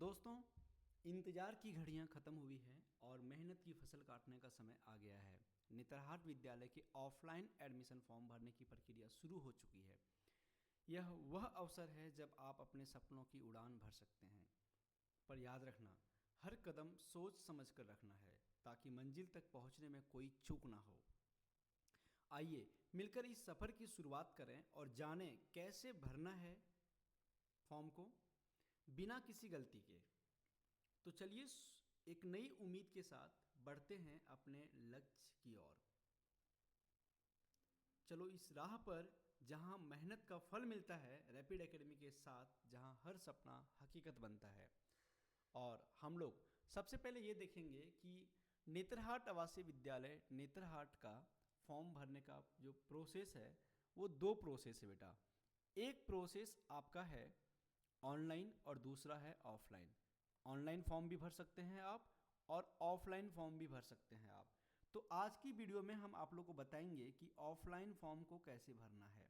दोस्तों, इंतज़ार की घड़ियां ख़त्म हुई हैं और मेहनत की फसल काटने का समय आ गया है। नेतरहाट विद्यालय के ऑफलाइन एडमिशन फॉर्म भरने की प्रक्रिया शुरू हो चुकी है। यह वह अवसर है जब आप अपने सपनों की उड़ान भर सकते हैं। पर याद रखना, हर कदम सोच समझ कर रखना है ताकि मंजिल तक पहुंचने में कोई चूक ना हो। आइए मिलकर इस सफ़र की शुरुआत करें और जानें कैसे भरना है फॉर्म को बिना किसी गलती के। तो चलिए एक नई उम्मीद के साथ बढ़ते हैं अपने लक्ष्य की ओर। चलो इस राह पर जहां मेहनत का फल मिलता है, रैपिड एकेडमी के साथ जहां हर सपना हकीकत बनता है। और हम लोग सबसे पहले ये देखेंगे कि नेतरहाट आवासीय विद्यालय नेतरहाट का फॉर्म भरने का जो प्रोसेस है वो दो प्रोसेस है बेटा। एक प्रोसेस आपका है ऑनलाइन और दूसरा है ऑफलाइन। ऑनलाइन फॉर्म भी भर सकते हैं आप और ऑफलाइन फॉर्म भी भर सकते हैं आप। तो आज की वीडियो में हम आप लोग को बताएंगे कि ऑफलाइन फॉर्म को कैसे भरना है,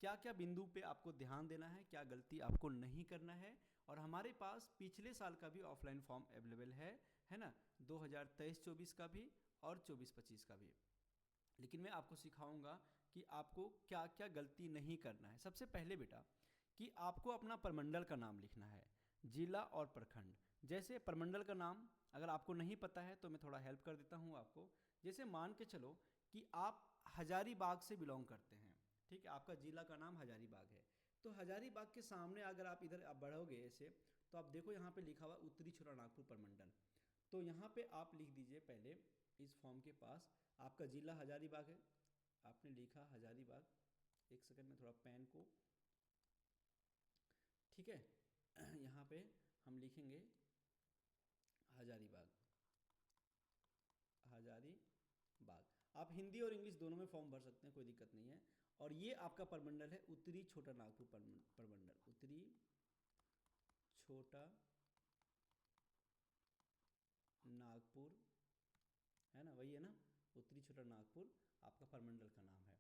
क्या क्या बिंदु पे आपको ध्यान देना है, क्या गलती आपको नहीं करना है। और हमारे पास पिछले साल का भी ऑफलाइन फॉर्म अवेलेबल है ना, 2023-24 का भी और 24-25 का भी। लेकिन मैं आपको सिखाऊंगा कि आपको क्या क्या गलती नहीं करना है। सबसे पहले बेटा कि आपको अपना प्रमंडल का नाम लिखना है, जिला और प्रखंड। जैसे प्रमंडल का नाम अगर आपको नहीं पता है तो मैं थोड़ा हेल्प कर देता हूँ आपको। जैसे मान के चलो कि आप हजारीबाग से बिलोंग करते हैं, ठीक है, आपका जिला का नाम हजारीबाग है। तो हजारीबाग के सामने अगर आप इधर आप बढ़ोगे ऐसे, तो आप देखो यहाँ पे लिखा हुआ उत्तरी छोटानागपुर प्रमंडल। तो यहाँ पे आप लिख दीजिए पहले इस फॉर्म के पास, आपका जिला हजारीबाग है, आपने लिखा हजारीबाग। एक सेकंड में थोड़ा पेन को, ठीक है, यहाँ पे हम लिखेंगे हजारीबाग। हजारीबाग आप हिंदी और इंग्लिश दोनों में फॉर्म भर सकते हैं, कोई दिक्कत नहीं है। और ये आपका प्रमंडल है उत्तरी छोटा नागपुर प्रमंडल, उत्तरी छोटा नागपुर, है ना, वही है ना, उत्तरी छोटा नागपुर आपका प्रमंडल का नाम है।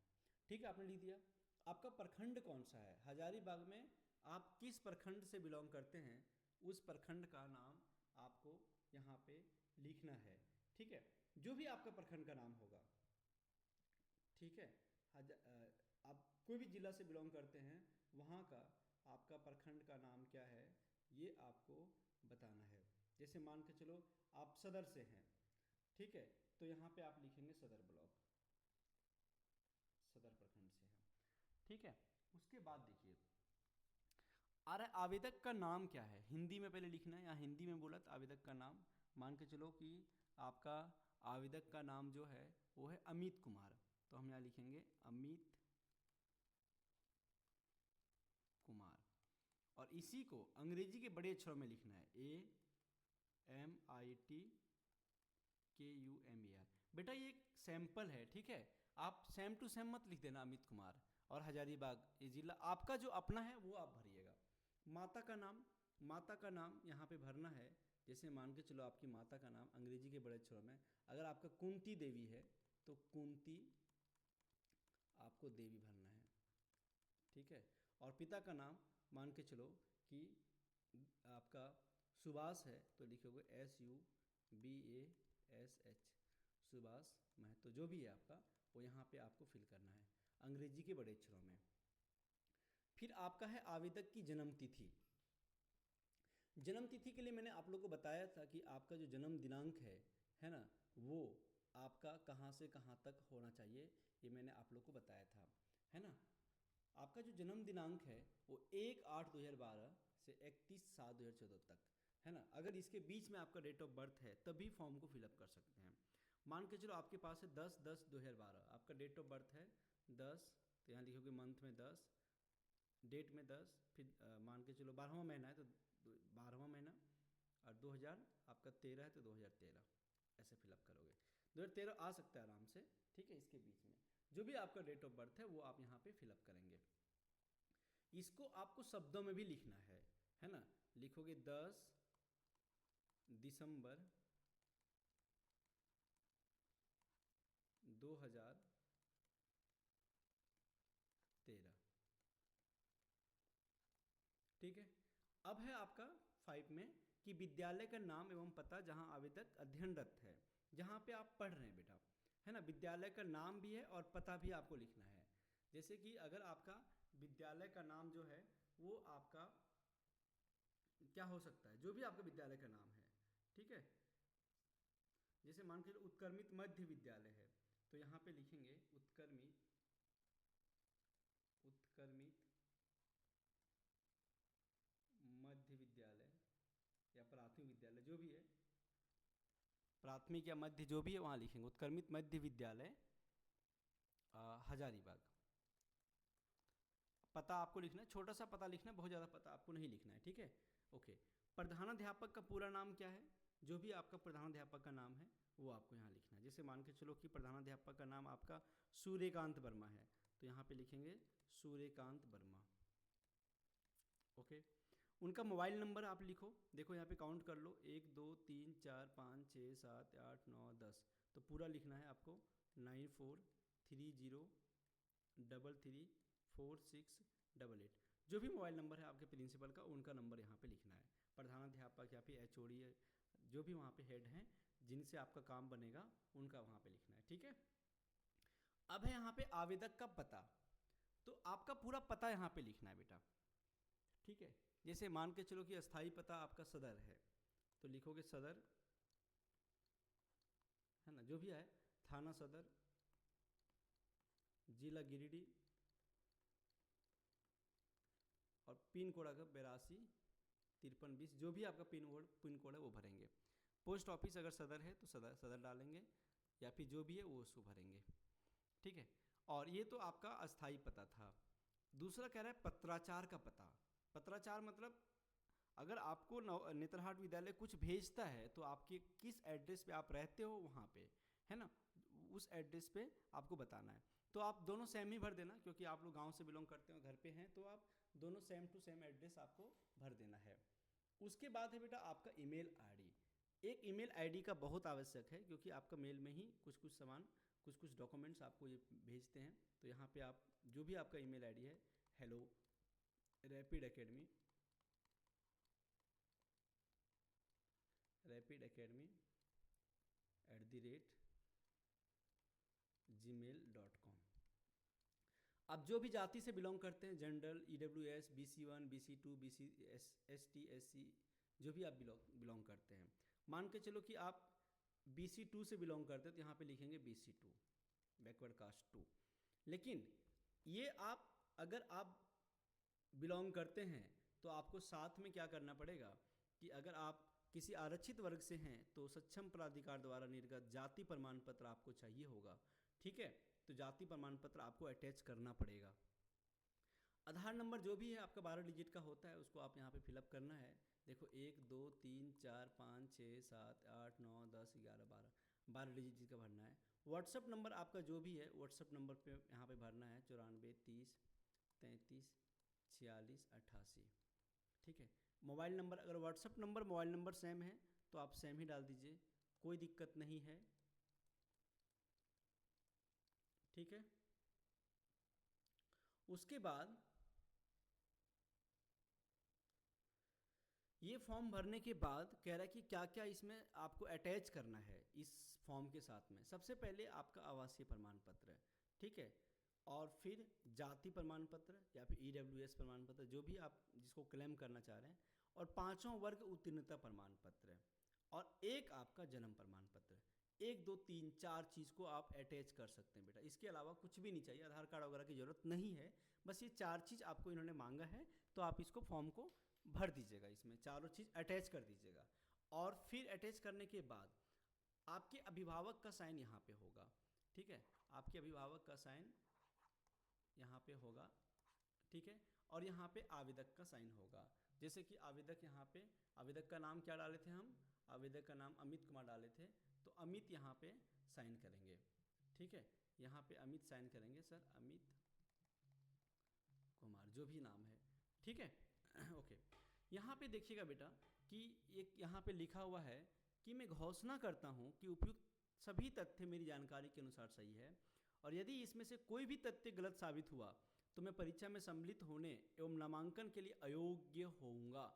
ठीक है, आपने लिख दिया। आपका प्रखंड कौन सा है, हजारीबाग में आप किस प्रखंड से बिलोंग करते हैं उस प्रखंड का नाम आपको यहाँ पे लिखना है। ठीक है, जो भी आपका प्रखंड का नाम होगा, ठीक है। आप कोई भी जिला से बिलोंग करते हैं, वहाँ का आपका प्रखंड का नाम क्या है ये आपको बताना है। जैसे मान के चलो आप सदर से हैं, ठीक है, तो यहाँ पे आप लिखेंगे सदर ब्लॉक, सदर प्रखंड से हैं, ठीक है। उसके बाद देखिए, अरे आवेदक का नाम क्या है, हिंदी में पहले लिखना है। यहाँ हिंदी में बोला तो आवेदक का नाम, मान के चलो कि आपका आवेदक का नाम जो है वो है अमित कुमार, तो हम यहाँ लिखेंगे अमित कुमार। और इसी को अंग्रेजी के बड़े अक्षरों में लिखना है, AMITKUMAR। बेटा ये एक सैंपल है, ठीक है, आप सेम टू सेम मत लिख देना अमित कुमार और हजारीबाग ये जिला, आपका जो अपना है वो आप भरिएगा। माता का नाम, माता का नाम यहाँ पे भरना है। जैसे मान के चलो आपकी माता का नाम अंग्रेजी के बड़े अक्षरों में, अगर आपका कुंती देवी है तो कुंती आपको देवी भरना है, ठीक है। और पिता का नाम मान के चलो कि आपका सुभाष है तो लिखोगे SUBASH, सुभाष महतो, जो भी है आपका वो यहाँ पे आपको फिल करना है अंग्रेजी के बड़े अक्षरों में। फिर आपका है आवेदक की जन्म तिथि। जन्म तिथि के लिए मैंने आप लोगों को बताया था कि आपका जो जन्म दिनांक है ना, वो आपका कहाँ से कहाँ तक होना चाहिए, ये मैंने आप लोग को बताया था, है ना। आपका जो जन्म दिनांक है वो 1/8/2012 से 31/7/2014 तक, है ना। अगर इसके बीच में आपका डेट ऑफ बर्थ है तभी फॉर्म को फिलअप कर सकते हैं। मान के चलो आपके पास है 10/10/2012, आपका डेट ऑफ बर्थ है 10, तो यहाँ लिखोगे मंथ में 10, डेट में 10, फिर मान के चलो 12वां महीना है तो 12वां महीना, और 2000 आपका 13 है तो 2013, ऐसे फिलअप करोगे। 2013 आ सकता है आराम से, ठीक है। इसके बीच में जो भी आपका डेट ऑफ बर्थ है वो आप यहाँ पे फिलअप करेंगे। इसको आपको शब्दों में भी लिखना है ना। लिखोगे 10 दिसंबर 2013, ठीक है। अब है आपका 5 में कि विद्यालय का नाम एवं पता जहाँ आवेदक अध्ययनरत है, जहाँ पे आप पढ़ रहे हैं बेटा, है ना। विद्यालय का नाम भी है और पता भी आपको लिखना है। जैसे कि अगर आपका विद्यालय का नाम जो है वो आपका क्या हो सकता है, जो भी आपका विद्यालय का नाम है, ठीक है। जैसे मान के चलो उत्क्रमित मध्य विद्यालय है, तो यहाँ पे लिखेंगे उत्क्रमित मध्य विद्यालय या प्राथमिक विद्यालय, जो भी है, प्राथमिक या मध्य जो भी है वहाँ लिखेंगे उत्क्रमित मध्य विद्यालय हजारीबाग। पता आपको लिखना है, छोटा सा पता लिखना है, बहुत ज़्यादा पता आपको नहीं लिखना है, ठीक है। ओके, प्रधानाध्यापक का पूरा नाम क्या है, जो भी आपका प्रधानाध्यापक का नाम है वो आपको यहाँ लिखना है। जैसे मान के चलो कि प्रधानाध्यापक का नाम आपका सूर्यकांत वर्मा है, तो यहाँ पे लिखेंगे सूर्यकांत वर्मा। ओके, उनका मोबाइल नंबर आप लिखो, देखो यहाँ पे काउंट कर लो, 1 2 3 4 5 6 7 8 9 10, तो पूरा लिखना है आपको 9430334688। जो भी मोबाइल नंबर है आपके प्रिंसिपल का, उनका नंबर यहाँ पे लिखना है। प्रधानाध्यापक या फिर एचओडी जो भी वहाँ पे हेड हैं जिनसे आपका काम बनेगा, उनका वहाँ पे लिखना है, ठीक है। अब है यहाँ पे आवेदक का पता, तो आपका पूरा पता यहाँ पे लिखना है बेटा, ठीक है। जैसे मान के चलो कि अस्थाई पता आपका सदर है, तो लिखोगे सदर, है ना, जो भी है, थाना सदर, जिला गिरिडीह, और पिन कोड अगर 825320, जो भी आपका पिन कोड है वो भरेंगे। पोस्ट ऑफिस अगर सदर है तो सदर डालेंगे, या फिर जो भी है वो उसको भरेंगे, ठीक है। और ये तो आपका अस्थाई पता था। दूसरा कह रहा है पत्राचार का पता। पत्राचार मतलब अगर आपको नेतरहाट विद्यालय कुछ भेजता है तो आपके किस एड्रेस पे आप रहते हो वहाँ पे, है ना, उस एड्रेस पे आपको बताना है। तो आप दोनों सेम ही भर देना, क्योंकि आप लोग गांव से बिलोंग करते हो, घर पे हैं, तो आप दोनों सेम टू सेम एड्रेस आपको भर देना है। उसके बाद है बेटा आपका ईमेल आईडी। एक ईमेल आईडी का बहुत आवश्यक है, क्योंकि आपका मेल में ही कुछ सामान, कुछ डॉक्यूमेंट्स आपको ये भेजते हैं। तो यहाँ पे आप जो भी आपका ईमेल आईडी है, हेलो रैपिड एकेडमी @gmail.com। अब जो भी जाति से बिलोंग करते हैं, general, EWS, BC1, BC2, BC ST SC, जो भी आप बिलोंग करते हैं, मान के चलो कि आप BC2 से बिलोंग करते हैं, तो यहाँ पे लिखेंगे BC2 बैकवर्ड कास्ट 2। लेकिन ये आप अगर आप बिलोंग करते हैं तो आपको साथ में क्या करना पड़ेगा कि अगर आप किसी आरक्षित वर्ग से हैं तो सक्षम प्राधिकार द्वारा निर्गत जाति प्रमाण पत्र आपको चाहिए होगा, ठीक है। तो जाति प्रमाण पत्र आपको अटैच करना पड़ेगा। आधार नंबर जो भी है आपका 12 डिजिट का होता है, उसको आप यहाँ पे फिलअप करना है। देखो 1 2 3 4 5 6 7 8 9 10 11 12 डिजिट का भरना है। व्हाट्सअप नंबर आपका जो भी है, व्हाट्सअप नंबर पे यहाँ पे भरना है 94 30 33 46 88, ठीक है। मोबाइल नंबर, अगर WhatsApp number mobile number same है तो आप सेम ही डाल दीजिए, कोई दिक्कत नहीं है, ठीक है। उसके बाद ये फॉर्म भरने के बाद कह रहा है कि क्या क्या इसमें आपको अटैच करना है इस फॉर्म के साथ में। सबसे पहले आपका आवासीय प्रमाण पत्र, ठीक है, और फिर जाति प्रमाण पत्र या फिर EWS प्रमाण पत्र, जो भी आप जिसको क्लेम करना चाह रहे हैं, और 5वां वर्ग उत्तीर्णता प्रमाण पत्र, और एक आपका जन्म प्रमाण पत्र। 1 2 3 4 चीज़ को आप अटैच कर सकते हैं बेटा, इसके अलावा कुछ भी नहीं चाहिए, आधार कार्ड वगैरह की ज़रूरत नहीं है। बस ये 4 चीज़ आपको इन्होंने मांगा है, तो आप इसको फॉर्म को भर दीजिएगा, इसमें चारों चीज़ अटैच कर दीजिएगा। और फिर अटैच करने के बाद आपके अभिभावक का साइन यहाँ पे होगा, ठीक है, आपके अभिभावक का साइन यहाँ पे होगा, ठीक है। और यहाँ पे आवेदक का साइन होगा। जैसे कि आवेदक यहाँ पे, आवेदक का नाम क्या डाले थे हम, आवेदक का नाम अमित कुमार डाले थे, तो अमित यहाँ पे साइन करेंगे, ठीक है। यहाँ पे अमित साइन करेंगे, सर अमित कुमार जो भी नाम है, ठीक है। ओके, यहाँ पे देखिएगा बेटा कि एक यहाँ पे लिखा हुआ है कि मैं घोषणा करता हूँ कि उपयुक्त सभी तथ्य मेरी जानकारी के अनुसार सही है, और यदि इसमें से कोई भी तथ्य गलत साबित हुआ तो मैं परीक्षा में सम्मिलित होने एवं नामांकन के लिए अयोग्य होऊंगा।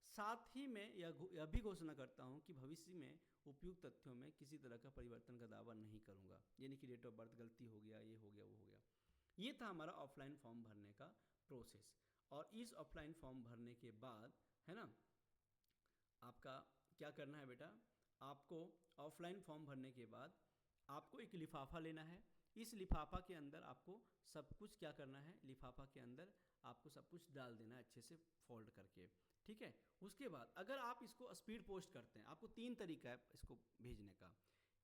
साथ ही मैं यह भी घोषणा करता हूँ कि भविष्य में उपयुक्त तथ्यों में किसी तरह का परिवर्तन का दावा नहीं करूँगा, यानी कि डेट ऑफ बर्थ गलती हो गया, ये हो गया, वो हो गया। ये था हमारा ऑफलाइन फॉर्म भरने का प्रोसेस। और इस ऑफलाइन फॉर्म भरने के बाद, है ना, आपका क्या करना है बेटा, आपको ऑफलाइन फॉर्म भरने के बाद आपको एक लिफाफा लेना है। इस लिफाफा के अंदर आपको सब कुछ क्या करना है, लिफाफा के अंदर आपको सब कुछ डाल देना है अच्छे से फोल्ड करके, ठीक है। उसके बाद अगर आप इसको स्पीड पोस्ट करते हैं, आपको 3 तरीका है इसको भेजने का।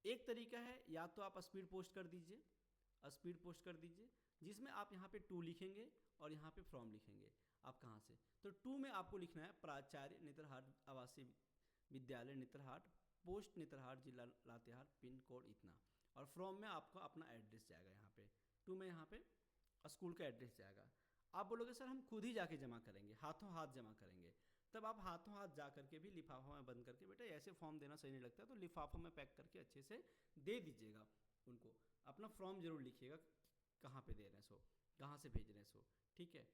एक तरीका है या तो आप स्पीड पोस्ट कर दीजिए, स्पीड पोस्ट कर दीजिए, जिसमें आप यहाँ पे 2 लिखेंगे और यहाँ पे फ्रॉम लिखेंगे। आप कहाँ से, तो 2 में आपको लिखना है प्राचार्य नेतरहाट आवासीय विद्यालय नेतरहाट, पोस्ट नेतरहाट, जिला लातेहार, पिन कोड इतना। और फ्रॉम में आपका अपना एड्रेस जाएगा यहाँ पे, 2 में यहाँ पे स्कूल का एड्रेस जाएगा। आप बोलोगे सर हम खुद ही जाके जमा करेंगे, हाथों हाथ जमा करेंगे, तब आप हाथों हाथ जा करके भी लिफाफा में बंद करके, बेटा ऐसे फॉर्म देना सही नहीं लगता, तो लिफाफा में पैक करके अच्छे से दे दीजिएगा उनको। अपना फॉर्म जरूर लिखिएगा, कहाँ पे दे रहे हैं सो, कहाँ से भेज रहे हैं सो, ठीक है।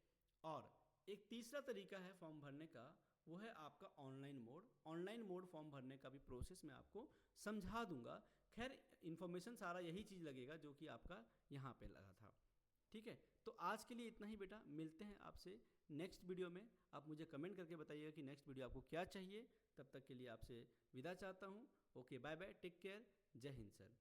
और एक तीसरा तरीका है फॉर्म भरने का, वो है आपका online mode. Online mode form भरने का भी प्रोसेस मैं आपको समझा दूंगा। खैर इन्फॉर्मेशन सारा यही चीज़ लगेगा जो कि आपका यहाँ पे लगा था, ठीक है। तो आज के लिए इतना ही बेटा, मिलते हैं आपसे नेक्स्ट वीडियो में। आप मुझे कमेंट करके बताइएगा कि नेक्स्ट वीडियो आपको क्या चाहिए। तब तक के लिए आपसे विदा चाहता हूँ। Okay, bye bye, take care, जय हिंद सर।